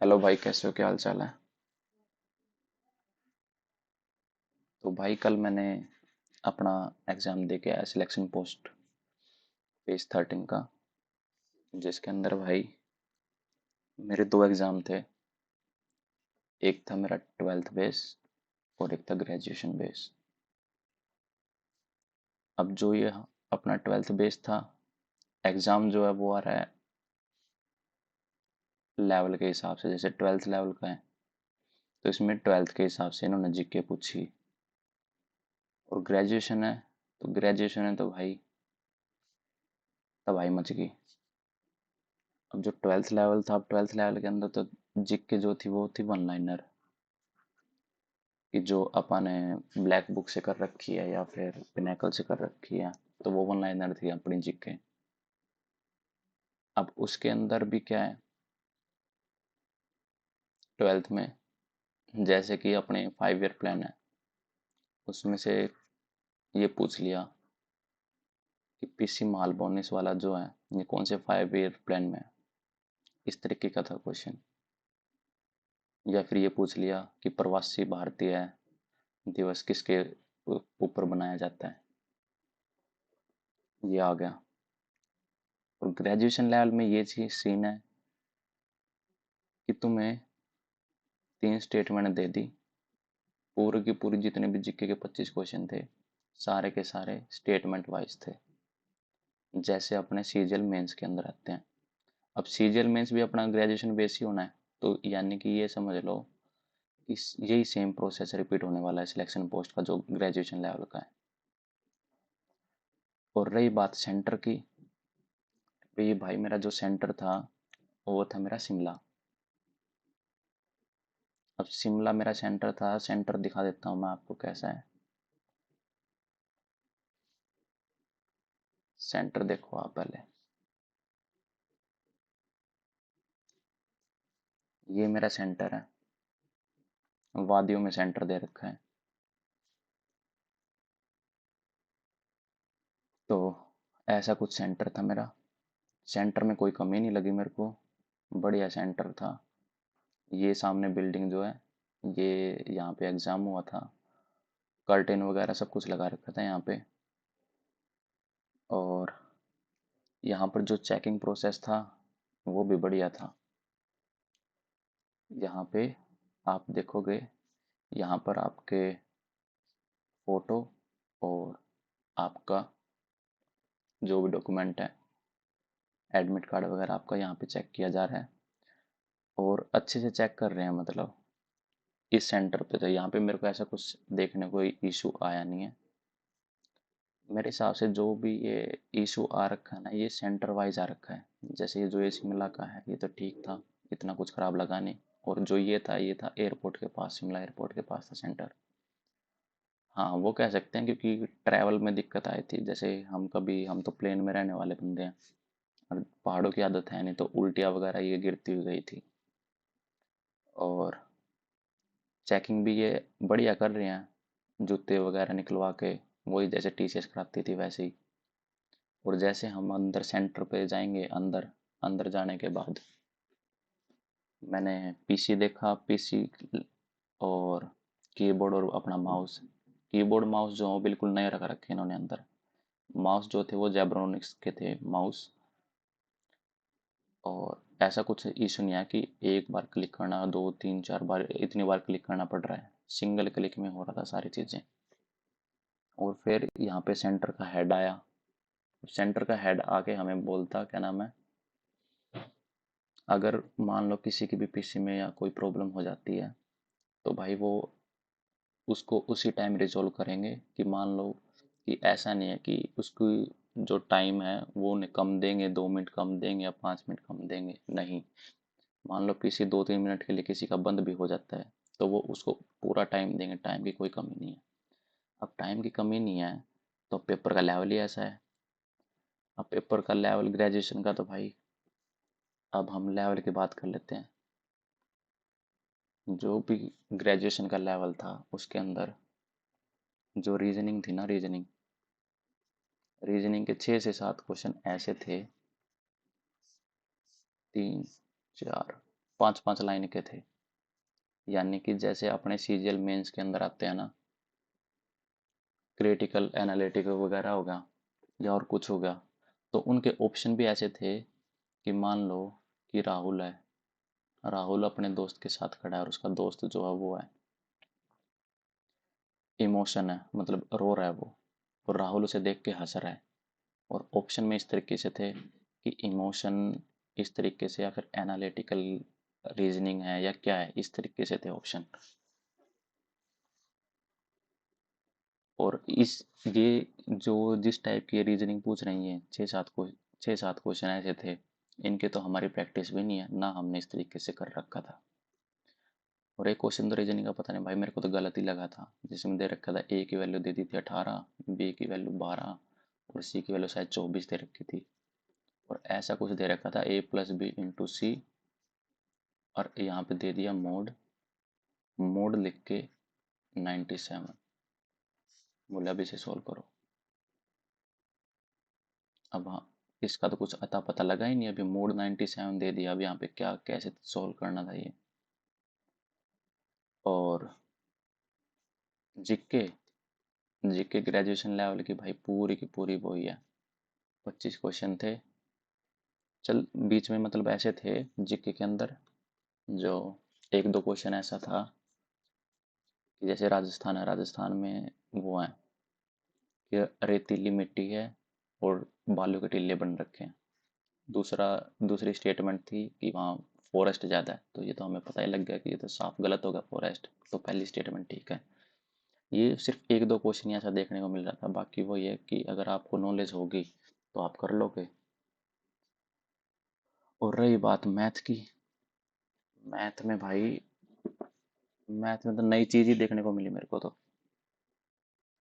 Hello भाई, कैसे हो? क्या हाल चाल है? तो भाई, कल मैंने अपना एग्ज़ाम दे के आया, सिलेक्शन पोस्ट फेज 13 का। जिसके अंदर भाई मेरे दो एग्ज़ाम थे। एक था मेरा 12th बेस और एक था ग्रेजुएशन बेस। अब जो ये अपना 12th बेस था, एग्ज़ाम जो है वो आ रहा है लेवल के हिसाब से। जैसे 12th लेवल का है तो इसमें 12th के हिसाब से इन्होंने जीके पूछी। और ग्रेजुएशन है तो ग्रेजुएशन है तो भाई तबाही मच गई। अब जो 12th लेवल था, अब 12th लेवल के अंदर तो जीके जो थी वो थी वन लाइनर, कि जो अपन ने ब्लैक बुक से कर रखी है या फिर पिनेकल से कर रखी है, तो वो वन लाइनर थी अपनी जीके। अब उसके अंदर भी क्या है, 12th में जैसे कि अपने 5 ईयर प्लान है, उसमें से ये पूछ लिया कि पीसी माल बोनस वाला जो है ये कौन से 5 ईयर प्लान में है। इस तरीके का था क्वेश्चन। या फिर ये पूछ लिया कि प्रवासी भारतीय दिवस किसके ऊपर बनाया जाता है। ये आ गया। और ग्रेजुएशन लेवल में ये चीज सीन है कि तुम्हें 3 स्टेटमेंट दे दी। पूरी की पूरी जितने भी जीके के 25 क्वेश्चन थे, सारे के सारे स्टेटमेंट वाइज थे, जैसे अपने सीजीएल मेंस के अंदर आते हैं। अब सीजीएल मेंस भी अपना ग्रेजुएशन बेस ही होना है, तो यानी कि ये समझ लो कि यही सेम प्रोसेस रिपीट होने वाला है सिलेक्शन पोस्ट का, जो ग्रेजुएशन लेवल का है। और रही बात सेंटर की, तो ये भाई मेरा जो सेंटर था वो था मेरा शिमला। अब शिमला मेरा सेंटर था, सेंटर दिखा देता हूँ मैं आपको कैसा है। सेंटर देखो आप पहले, ये मेरा सेंटर है। वादियों में सेंटर दे रखा है। तो ऐसा कुछ सेंटर था मेरा। सेंटर में कोई कमी नहीं लगी मेरे को, बढ़िया सेंटर था। ये सामने बिल्डिंग जो है, ये यहाँ पे एग्ज़ाम हुआ था। कर्टेन वगैरह सब कुछ लगा रखा था यहाँ पे। और यहाँ पर जो चेकिंग प्रोसेस था वो भी बढ़िया था। यहाँ पे आप देखोगे, यहाँ पर आपके फ़ोटो और आपका जो भी डॉक्यूमेंट है, एडमिट कार्ड वगैरह, आपका यहाँ पे चेक किया जा रहा है। और अच्छे से चेक कर रहे हैं, मतलब इस सेंटर पे तो यहाँ पे मेरे को ऐसा कुछ देखने को इशू आया नहीं है। मेरे हिसाब से जो भी ये इशू आ रखा है ना, ये सेंटर वाइज आ रखा है। जैसे ये जो ये शिमला का है ये तो ठीक था, इतना कुछ खराब लगा नहीं। और जो ये था एयरपोर्ट के पास, शिमला एयरपोर्ट के पास था सेंटर। हाँ, वो कह सकते हैं, क्योंकि ट्रैवल में दिक्कत आई थी। जैसे हम तो प्लेन में रहने वाले बंदे हैं, और पहाड़ों की आदत है नहीं, तो उल्टियाँ वगैरह ये गिरती हुई गई थी। और चेकिंग भी ये बढ़िया कर रहे हैं, जूते वगैरह निकलवा के, वही जैसे टीसीएस कराती थी वैसे ही। और जैसे हम अंदर सेंटर पे जाएंगे, अंदर अंदर जाने के बाद मैंने पीसी देखा, पीसी और कीबोर्ड और अपना माउस। कीबोर्ड माउस जो है बिल्कुल नए रख रखे इन्होंने अंदर। माउस जो थे वो जेब्रोनिक्स के थे माउस। और ऐसा कुछ इशू नहीं है कि एक बार क्लिक करना, दो तीन चार बार, इतनी बार क्लिक करना पड़ रहा है। सिंगल क्लिक में हो रहा था सारी चीज़ें। और फिर यहाँ पे सेंटर का हेड आया। सेंटर का हेड आके हमें बोलता, क्या नाम है, अगर मान लो किसी की भी पीसी में या कोई प्रॉब्लम हो जाती है, तो भाई वो उसको उसी टाइम रिजॉल्व करेंगे। कि मान लो कि ऐसा नहीं है कि उसकी जो टाइम है वो कम देंगे, 2 मिनट कम देंगे या 5 मिनट कम देंगे, नहीं। मान लो पीसी 2-3 मिनट के लिए किसी का बंद भी हो जाता है, तो वो उसको पूरा टाइम देंगे, टाइम की कोई कमी नहीं है। अब टाइम की कमी नहीं है तो पेपर का लेवल ही ऐसा है। अब पेपर का लेवल ग्रेजुएशन का, तो भाई अब हम लेवल की बात कर लेते हैं। जो भी ग्रेजुएशन का लेवल था उसके अंदर जो रीजनिंग थी ना, रीजनिंग रीजनिंग के 6 से 7 क्वेश्चन ऐसे थे, 3, 4, 5-5 लाइन के थे। यानी कि जैसे अपने सीजीएल मेंस के अंदर आते हैं ना, क्रिटिकल एनालिटिकल वगैरह होगा या और कुछ होगा, तो उनके ऑप्शन भी ऐसे थे कि मान लो कि राहुल है, राहुल अपने दोस्त के साथ खड़ा है और उसका दोस्त जो है वो है इमोशन है, मतलब रो रहा है वो, और राहुल उसे देख के हंस रहा है। और ऑप्शन में इस तरीके से थे कि इमोशन इस तरीके से, या फिर एनालिटिकल रीजनिंग है या क्या है, इस तरीके से थे ऑप्शन। और इस ये जो जिस टाइप की रीजनिंग पूछ रही है, 6-7 क्वेश्चन ऐसे थे, इनके तो हमारी प्रैक्टिस भी नहीं है ना, हमने इस तरीके से कर रखा था। और एक क्वेश्चन तो रीजनिंग का पता नहीं भाई, मेरे को तो गलत ही लगा था, जिसमें दे रखा था ए की वैल्यू दे दी थी 18, बी की वैल्यू 12 और सी की वैल्यू शायद 24 दे रखी थी। और ऐसा कुछ दे रखा था a+b × c, और यहाँ पे दे दिया मोड, मोड लिख के 97। बोला अब इसे सॉल्व करो। अब हाँ, इसका तो कुछ अता पता लगा ही नहीं, अभी मोड 97 दे दिया, अब यहाँ पे क्या कैसे सॉल्व करना था ये। और जीके जीके ग्रेजुएशन लेवल की भाई पूरी की पूरी वही है, 25 क्वेश्चन थे। चल बीच में मतलब ऐसे थे जीके के अंदर, जो एक दो क्वेश्चन ऐसा था कि जैसे राजस्थान है, राजस्थान में वो है कि रेतीली मिट्टी है और बालू के टीले बन रखे हैं। दूसरी स्टेटमेंट थी कि वहाँ फॉरेस्ट ज़्यादा है, तो ये तो हमें पता ही लग गया कि ये तो साफ गलत होगा फॉरेस्ट, तो पहली स्टेटमेंट ठीक है। ये सिर्फ एक दो क्वेश्चन ऐसा देखने को मिल रहा था, बाकी वो ये कि अगर आपको नॉलेज होगी तो आप कर लोगे। और रही बात मैथ की, मैथ में भाई, मैथ में तो नई चीज़ ही देखने को मिली मेरे को तो।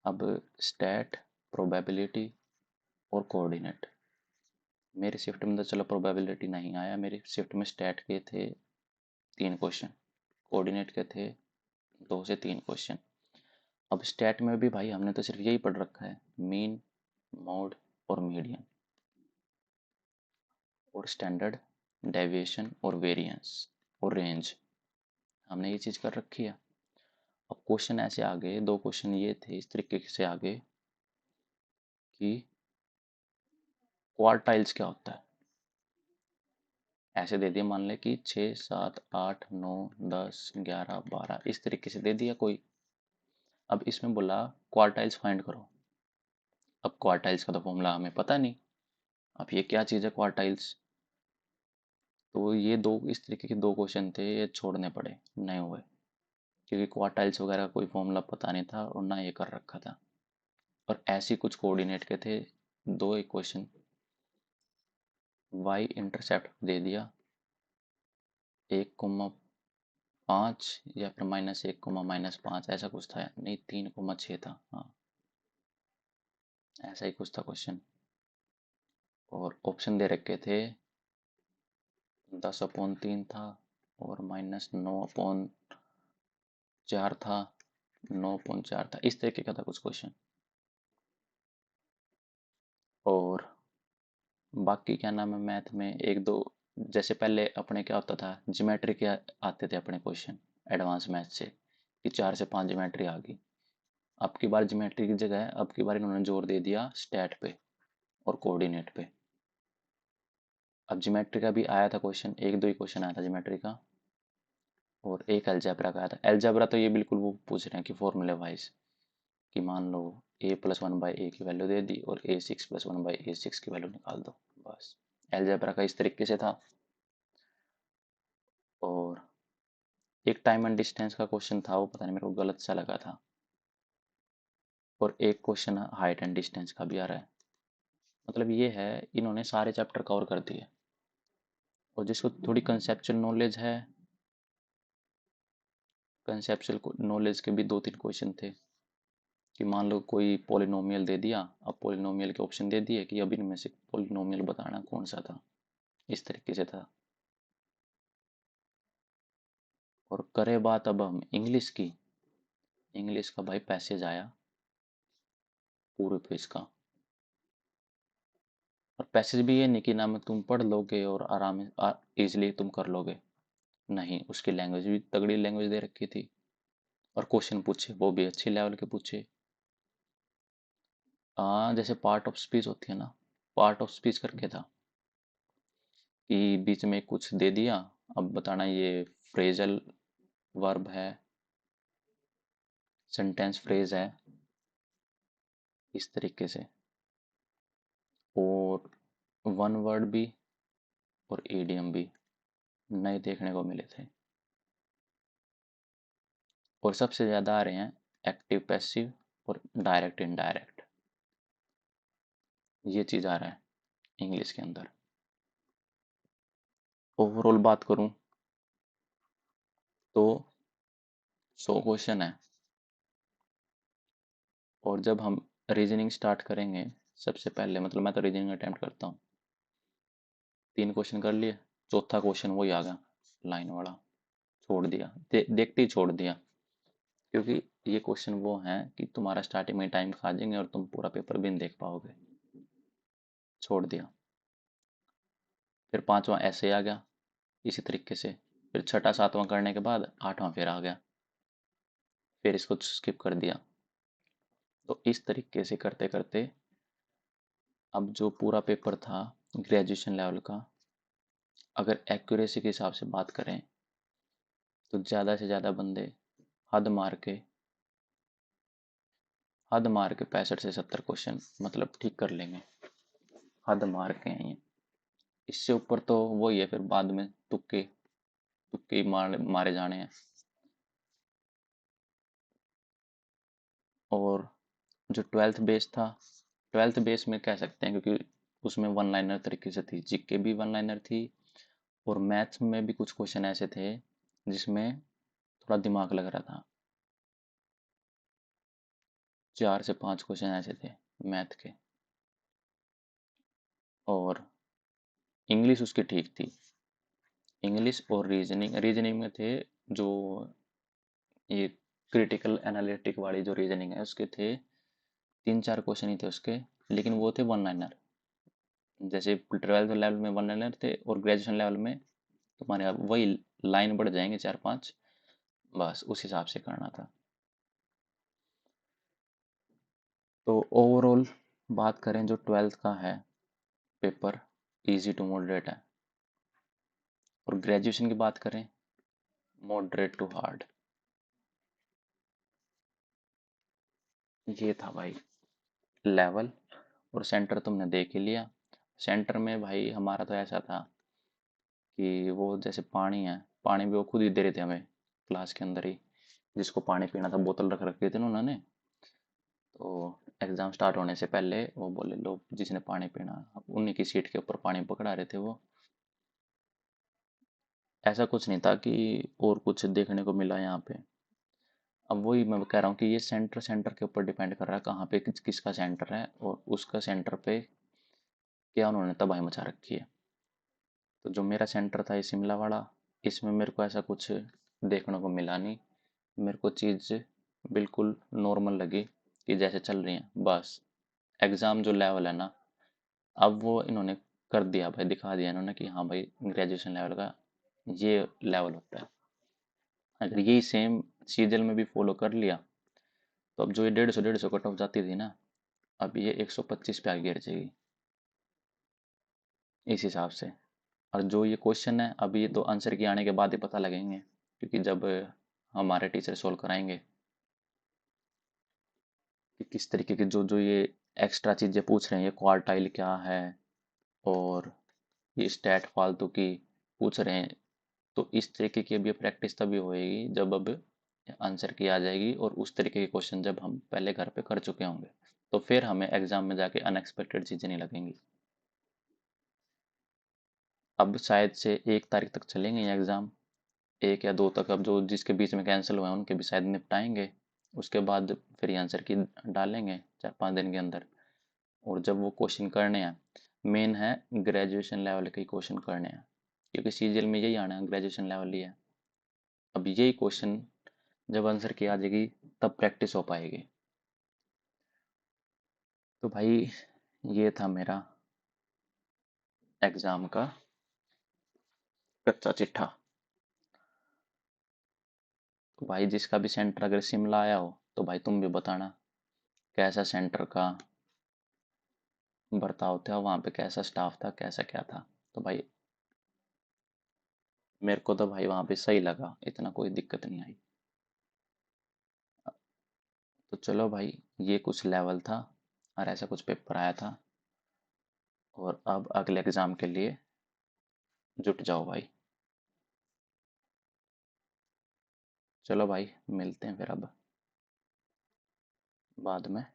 अब स्टैट, प्रोबेबिलिटी और कोऑर्डिनेट, मेरी शिफ्ट में तो चलो प्रोबेबिलिटी नहीं आया, मेरी शिफ्ट में स्टैट के थे 3 क्वेश्चन, कोऑर्डिनेट के थे 2 से 3 क्वेश्चन। अब स्टैट में भी भाई हमने तो सिर्फ यही पढ़ रखा है, मीन, मोड और मीडियन, और स्टैंडर्ड डेविएशन और वेरिएंस और रेंज, हमने ये चीज़ कर रखी है। अब क्वेश्चन ऐसे आ गए, 2 क्वेश्चन ये थे इस तरीके से आगे कि क्वार्टाइल्स क्या होता है। ऐसे दे दिया, मान ले कि 6, 7, 8, 9, 10, 11, 12 इस तरीके से दे दिया कोई। अब इसमें बोला क्वार्टाइल्स फाइंड करो। अब क्वार्टाइल्स का तो फॉर्मूला हमें पता नहीं, अब ये क्या चीज़ है क्वार्टाइल्स। तो ये दो इस तरीके के 2 क्वेश्चन थे, ये छोड़ने पड़े, नहीं हुए, क्योंकि क्वार्टाइल्स वगैरह का कोई फॉर्मूला पता नहीं था और ना ये कर रखा था। और ऐसे कुछ कोऑर्डिनेट के थे, दो एक क्वेश्चन, वाई इंटरसेप्ट दे दिया 1,5 या फिर -1,-5 ऐसा कुछ था, नहीं 3,6 था, हाँ ऐसा ही कुछ था क्वेश्चन। और ऑप्शन दे रखे थे 10/3 था और -9/4 था, 9/4 था, इस तरीके का था कुछ क्वेश्चन। और बाकी क्या नाम है, मैथ में एक दो, जैसे पहले अपने क्या होता था, ज्योमेट्री के आते थे अपने क्वेश्चन एडवांस मैथ से, कि 4 से 5 ज्योमेट्री आ गई। अब की बार ज्योमेट्री की जगह अब की बार इन्होंने जोर दे दिया स्टैट पे और कोऑर्डिनेट पे। अब ज्योमेट्री का भी आया था क्वेश्चन, एक दो ही क्वेश्चन आया था ज्योमेट्री का, और एक अलजेब्रा का आया था। अलजेब्रा तो ये बिल्कुल वो पूछ रहे हैं कि फॉर्मूले वाइज, कि मान लो a+1/a की वैल्यू दे दी और a6+1/a6 की वैल्यू निकाल दो, बस। अलजेब्रा का इस तरीके से था। और एक टाइम एंड डिस्टेंस का क्वेश्चन था, वो पता नहीं मेरे को गलत सा लगा था। और एक क्वेश्चन हाइट एंड डिस्टेंस का भी आ रहा है। मतलब ये है, इन्होंने सारे चैप्टर कवर कर दिए। और जिसको थोड़ी कंसेप्चुअल नॉलेज है, कंसेप्चुअल नॉलेज के भी 2-3 क्वेश्चन थे, कि मान लो कोई पॉलिनोमियल दे दिया, अब पॉलिनोमियल के ऑप्शन दे दिए कि अब इनमें से पॉलिनोमियल बताना कौन सा था, इस तरीके से था। और करे बात अब हम इंग्लिश की, इंग्लिश का भाई पैसेज आया पूरे पेज का। और पैसेज भी ये नहीं कि ना में तुम पढ़ लोगे और आराम इजीली तुम कर लोगे, नहीं, उसकी लैंग्वेज भी तगड़ी लैंग्वेज दे रखी थी, और क्वेश्चन पूछे वो भी अच्छी लेवल के पूछे। जैसे पार्ट ऑफ स्पीच होती है ना, पार्ट ऑफ स्पीच करके था कि बीच में कुछ दे दिया, अब बताना ये फ्रेजल वर्ब है, सेंटेंस फ्रेज है, इस तरीके से। और वन वर्ड भी और ईडियम भी नए देखने को मिले थे। और सबसे ज़्यादा आ रहे हैं एक्टिव पैसिव और डायरेक्ट इनडायरेक्ट, ये चीज़ आ रहा है इंग्लिश के अंदर। ओवरऑल बात करूं तो 100 क्वेश्चन है, और जब हम रीजनिंग स्टार्ट करेंगे, सबसे पहले मतलब मैं तो रीजनिंग अटेम्प्ट करता हूँ, 3 क्वेश्चन कर लिए, चौथा क्वेश्चन वही आ गया लाइन वाला, छोड़ दिया, देखते ही छोड़ दिया, क्योंकि ये क्वेश्चन वो हैं कि तुम्हारा स्टार्टिंग में टाइम खा जाएंगे और तुम पूरा पेपर भी नहीं देख पाओगे, छोड़ दिया। फिर पांचवा ऐसे आ गया इसी तरीके से, फिर छठा सातवां करने के बाद आठवां फिर आ गया, फिर इसको स्किप कर दिया। तो इस तरीके से करते करते अब जो पूरा पेपर था ग्रेजुएशन लेवल का, अगर एक्यूरेसी के हिसाब से बात करें तो ज़्यादा से ज़्यादा बंदे हद मार के 65 से 70 क्वेश्चन मतलब ठीक कर लेंगे, हद मार के हैं ये। इससे ऊपर तो वही है, फिर बाद में तुक्के तुक्के मारे जाने हैं। और जो ट्वेल्थ बेस था, ट्वेल्थ बेस में कह सकते हैं क्योंकि उसमें वन लाइनर तरीके से थी, जीके भी वन लाइनर थी, और मैथ्स में भी कुछ क्वेश्चन ऐसे थे जिसमें थोड़ा दिमाग लग रहा था। 4 से 5 क्वेश्चन ऐसे थे मैथ के। और इंग्लिश उसकी ठीक थी, इंग्लिश और रीजनिंग, रीजनिंग में थे जो ये क्रिटिकल एनालिटिक वाली जो रीजनिंग है उसके थे 3 4 क्वेश्चन ही थे उसके, लेकिन वो थे वन लाइनर। जैसे ट्वेल्थ लेवल में वन लाइनर थे और ग्रेजुएशन लेवल में तुम्हारे अब वही लाइन बढ़ जाएंगे 4 5, बस उस हिसाब से करना था। तो ओवरऑल बात करें जो ट्वेल्थ का है पेपर, इजी टू मॉडरेट है, और ग्रेजुएशन की बात करें मॉडरेट टू हार्ड। ये था भाई लेवल। और सेंटर तुमने देख ही लिया। सेंटर में भाई हमारा तो ऐसा था कि वो जैसे पानी है, पानी भी वो खुद ही दे रहे थे हमें क्लास के अंदर ही, जिसको पानी पीना था बोतल रख रखी थी ना उन्होंने। तो एग्ज़ाम स्टार्ट होने से पहले वो बोले लो जिसने पानी पीना, अब उन्हीं की सीट के ऊपर पानी पकड़ा रहे थे वो। ऐसा कुछ नहीं था कि और कुछ देखने को मिला यहाँ पे। अब वही मैं कह रहा हूँ कि ये सेंटर सेंटर के ऊपर डिपेंड कर रहा है कहाँ पे किसका सेंटर है, और उसका सेंटर पे क्या उन्होंने तबाही मचा रखी है। तो जो मेरा सेंटर था ये शिमला वाला, इसमें मेरे को ऐसा कुछ देखने को मिला नहीं। मेरे को चीज़ बिल्कुल नॉर्मल लगी कि जैसे चल रही हैं बस। एग्ज़ाम जो लेवल है ना, अब वो इन्होंने कर दिया भाई, दिखा दिया इन्होंने कि हाँ भाई ग्रेजुएशन लेवल का ये लेवल होता है। अगर यही सेम सीजल में भी फॉलो कर लिया तो अब जो ये 150 कट ऑफ जाती थी ना, अब ये 125 पे आगे गिर जाएगी इस हिसाब से। और जो ये क्वेश्चन है अभी, ये तो आंसर के आने के बाद ही पता लगेंगे, क्योंकि जब हमारे टीचर सॉल्व कराएंगे कि किस तरीके की जो जो ये एक्स्ट्रा चीज़ें पूछ रहे हैं, ये क्वार्टाइल क्या है और ये स्टैट फालतू की पूछ रहे हैं, तो इस तरीके की अभी प्रैक्टिस तभी होएगी जब अब आंसर की आ जाएगी, और उस तरीके के क्वेश्चन जब हम पहले घर पे कर चुके होंगे, तो फिर हमें एग्जाम में जाके अनएक्सपेक्टेड चीज़ें नहीं लगेंगी। अब शायद से 1 तारीख तक चलेंगे ये एग्ज़ाम, 1 या 2 तक, अब जो जिसके बीच में कैंसिल हुए हैं उनके भी शायद निपटाएंगे। उसके बाद फिर ये आंसर की डालेंगे 4 5 दिन के अंदर। और जब वो क्वेश्चन करने हैं, मेन है ग्रेजुएशन लेवल के क्वेश्चन करने हैं, क्योंकि सीजीएल में यही आना है, ग्रेजुएशन लेवल ही है। अब यही क्वेश्चन जब आंसर की आ जाएगी तब प्रैक्टिस हो पाएगी। तो भाई ये था मेरा एग्ज़ाम का कच्चा चिट्ठा। तो भाई जिसका भी सेंटर अगर शिमला आया हो तो भाई तुम भी बताना कैसा सेंटर का बर्ताव था वहाँ पे, कैसा स्टाफ था, कैसा क्या था। तो भाई मेरे को तो भाई वहाँ पे सही लगा, इतना कोई दिक्कत नहीं आई। तो चलो भाई, ये कुछ लेवल था और ऐसा कुछ पेपर आया था। और अब अगले एग्ज़ाम के लिए जुट जाओ भाई। चलो भाई, मिलते हैं फिर अब बाद में।